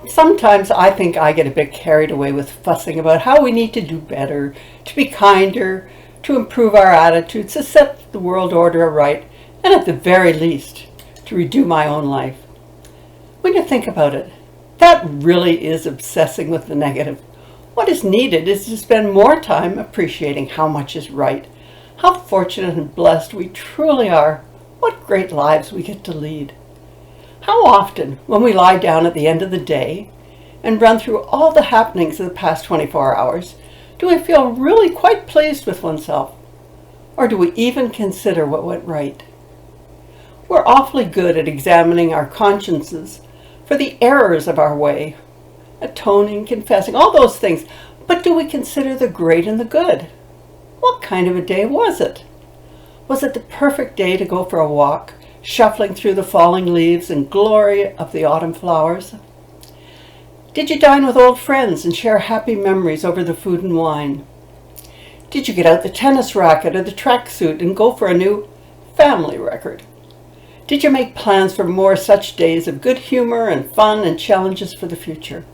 Sometimes I think I get a bit carried away with fussing about how we need to do better, to be kinder, to improve our attitudes, to set the world order right, and at the very least, to redo my own life. When you think about it, that really is obsessing with the negative. What is needed is to spend more time appreciating how much is right, how fortunate and blessed we truly are, what great lives we get to lead. How often, when we lie down at the end of the day and run through all the happenings of the past 24 hours, do we feel really quite pleased with oneself? Or do we even consider what went right? We're awfully good at examining our consciences for the errors of our way, atoning, confessing, all those things. But do we consider the great and the good? What kind of a day was it? Was it the perfect day to go for a walk, shuffling through the falling leaves and glory of the autumn flowers? Did you dine with old friends and share happy memories over the food and wine? Did you get out the tennis racket or the tracksuit and go for a new family record? Did you make plans for more such days of good humor and fun and challenges for the future?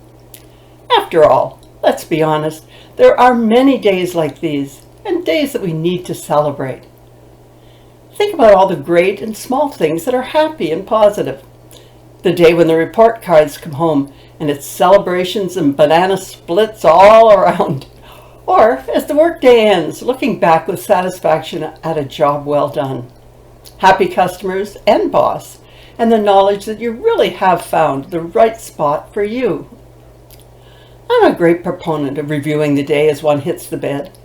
After all, let's be honest, there are many days like these, and days that we need to celebrate. Think about all the great and small things that are happy and positive. The day when the report cards come home and it's celebrations and banana splits all around. Or as the workday ends, looking back with satisfaction at a job well done. Happy customers and boss, and the knowledge that you really have found the right spot for you. I'm a great proponent of reviewing the day as one hits the bed.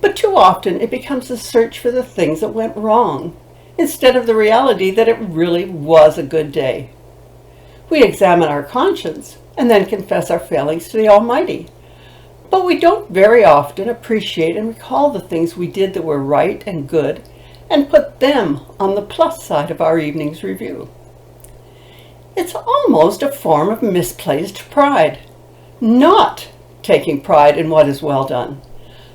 But too often it becomes a search for the things that went wrong, instead of the reality that it really was a good day. We examine our conscience and then confess our failings to the Almighty. But we don't very often appreciate and recall the things we did that were right and good and put them on the plus side of our evening's review. It's almost a form of misplaced pride, not taking pride in what is well done,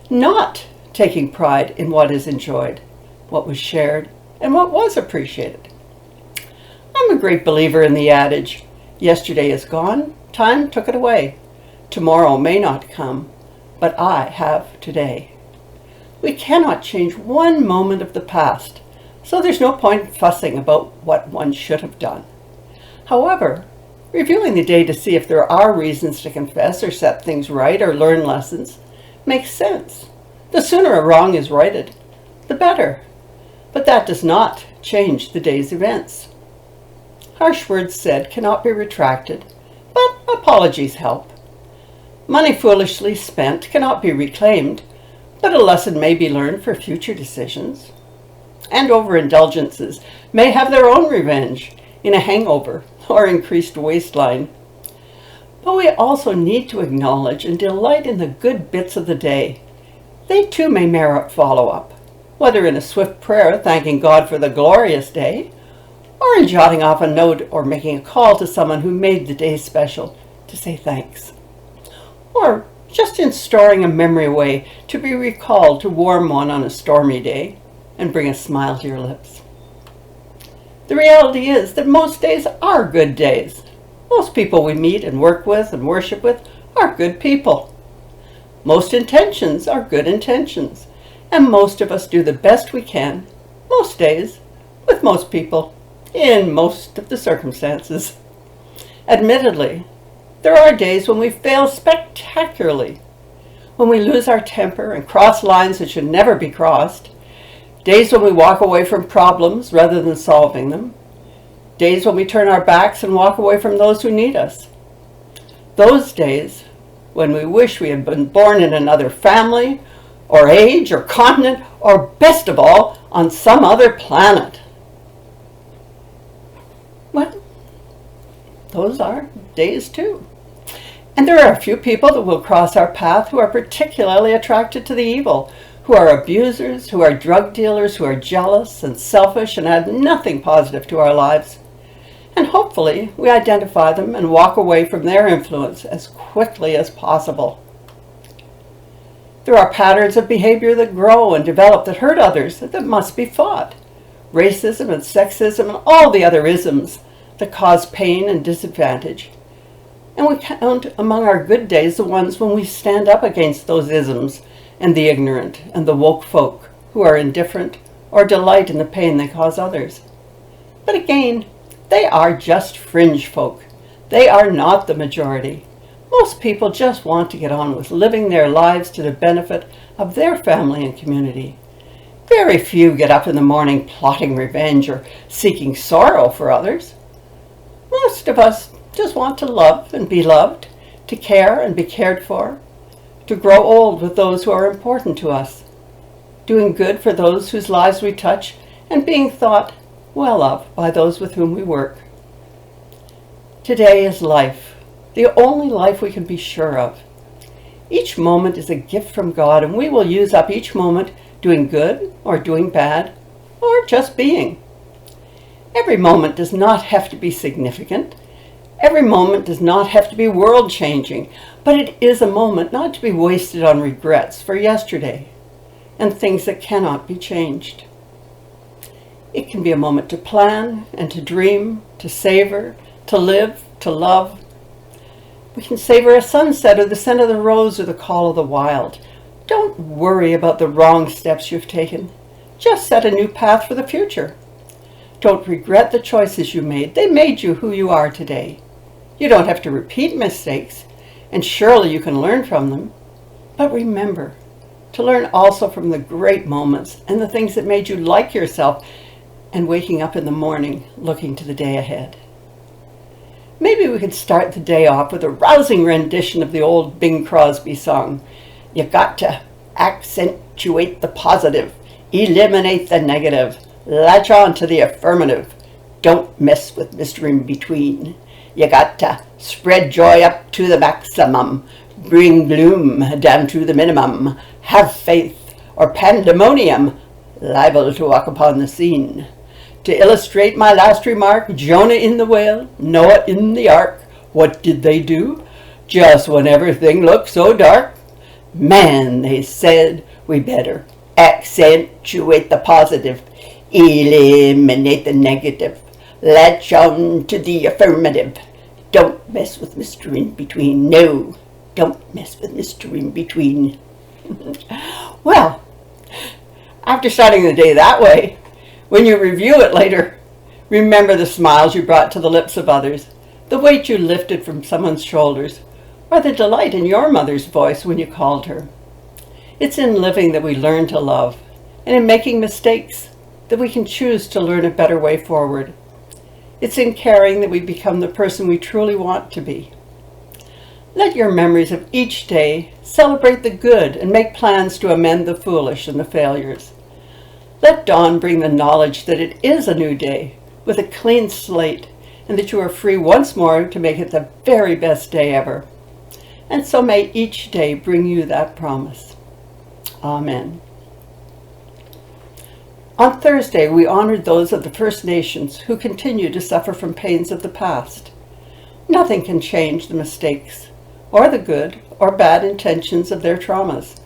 not taking pride in what is enjoyed, what was shared, and what was appreciated. I'm a great believer in the adage, yesterday is gone, time took it away. Tomorrow may not come, but I have today. We cannot change one moment of the past, so there's no point fussing about what one should have done. However, reviewing the day to see if there are reasons to confess or set things right or learn lessons makes sense. The sooner a wrong is righted, the better. But that does not change the day's events. Harsh words said cannot be retracted, but apologies help. Money foolishly spent cannot be reclaimed, but a lesson may be learned for future decisions. And overindulgences may have their own revenge in a hangover or increased waistline. But we also need to acknowledge and delight in the good bits of the day. They too may merit follow-up, whether in a swift prayer thanking God for the glorious day, or in jotting off a note or making a call to someone who made the day special to say thanks, or just in storing a memory away to be recalled to warm one on a stormy day and bring a smile to your lips. The reality is that most days are good days. Most people we meet and work with and worship with are good people. Most intentions are good intentions, and most of us do the best we can, most days, with most people, in most of the circumstances. Admittedly, there are days when we fail spectacularly, when we lose our temper and cross lines that should never be crossed, days when we walk away from problems rather than solving them, days when we turn our backs and walk away from those who need us. Those days when we wish we had been born in another family, or age, or continent, or best of all, on some other planet. Well, those are days too. And there are a few people that will cross our path who are particularly attracted to the evil, who are abusers, who are drug dealers, who are jealous and selfish and add nothing positive to our lives. And hopefully we identify them and walk away from their influence as quickly as possible. There are patterns of behavior that grow and develop that hurt others that must be fought. Racism and sexism and all the other isms that cause pain and disadvantage. And we count among our good days the ones when we stand up against those isms and the ignorant and the woke folk who are indifferent or delight in the pain they cause others. But again, they are just fringe folk. They are not the majority. Most people just want to get on with living their lives to the benefit of their family and community. Very few get up in the morning plotting revenge or seeking sorrow for others. Most of us just want to love and be loved, to care and be cared for, to grow old with those who are important to us, doing good for those whose lives we touch, and being thought well of by those with whom we work. Today is life, the only life we can be sure of. Each moment is a gift from God, and we will use up each moment doing good or doing bad, or just being. Every moment does not have to be significant. Every moment does not have to be world-changing, but it is a moment not to be wasted on regrets for yesterday and things that cannot be changed. It can be a moment to plan and to dream, to savor, to live, to love. We can savor a sunset or the scent of the rose or the call of the wild. Don't worry about the wrong steps you've taken. Just set a new path for the future. Don't regret the choices you made. They made you who you are today. You don't have to repeat mistakes, and surely you can learn from them. But remember to learn also from the great moments and the things that made you like yourself and waking up in the morning looking to the day ahead. Maybe we could start the day off with a rousing rendition of the old Bing Crosby song. You got to accentuate the positive, eliminate the negative, latch on to the affirmative. Don't mess with Mr. In-Between. You got to spread joy up to the maximum, bring gloom down to the minimum, have faith or pandemonium, liable to walk upon the scene. To illustrate my last remark, Jonah in the whale, Noah in the ark, what did they do? Just when everything looked so dark, man, they said, we better accentuate the positive, eliminate the negative, latch on to the affirmative. Don't mess with Mr. In-Between. No, don't mess with Mr. In-Between. Well, after starting the day that way, when you review it later, remember the smiles you brought to the lips of others, the weight you lifted from someone's shoulders, or the delight in your mother's voice when you called her. It's in living that we learn to love, and in making mistakes that we can choose to learn a better way forward. It's in caring that we become the person we truly want to be. Let your memories of each day celebrate the good and make plans to amend the foolish and the failures. Let dawn bring the knowledge that it is a new day with a clean slate and that you are free once more to make it the very best day ever. And so may each day bring you that promise. Amen. On Thursday, we honored those of the First Nations who continue to suffer from pains of the past. Nothing can change the mistakes or the good or bad intentions of their traumas,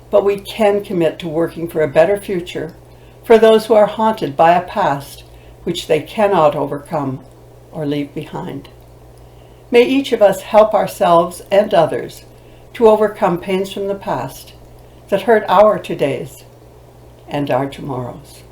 but we can commit to working for a better future for those who are haunted by a past which they cannot overcome or leave behind. May each of us help ourselves and others to overcome pains from the past that hurt our todays and our tomorrows.